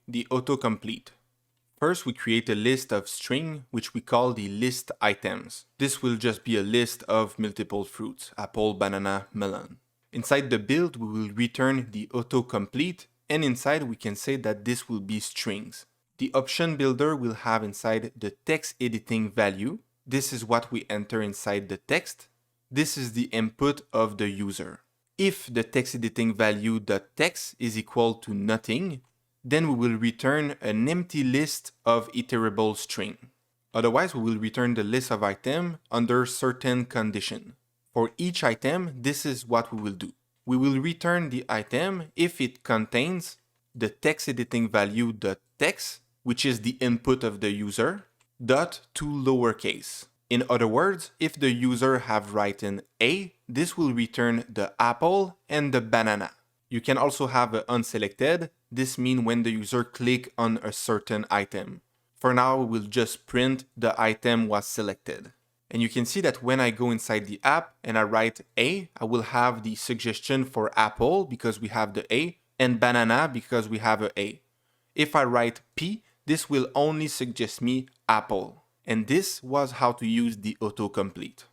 the autocomplete. First, we create a list of string, which we call the list items. This will just be a list of multiple fruits, apple, banana, melon. Inside the build, we will return the autocomplete, and inside we can say that this will be strings. The option builder will have inside the text editing value. This is what we enter inside the text. This is the input of the user. If the text editing value.text is equal to nothing, then we will return an empty list of iterable string. Otherwise, we will return the list of items under certain condition. For each item, this is what we will do. We will return the item if it contains the text editing value.text, which is the input of the user, dot to lowercase. In other words, if the user have written A, this will return the apple and the banana. You can also have an unselected. This means when the user click on a certain item. For now, we'll just print the item was selected. And you can see that when I go inside the app and I write A, I will have the suggestion for apple because we have the A, and banana because we have a A. If I write P, this will only suggest me apple. And this was how to use the autocomplete.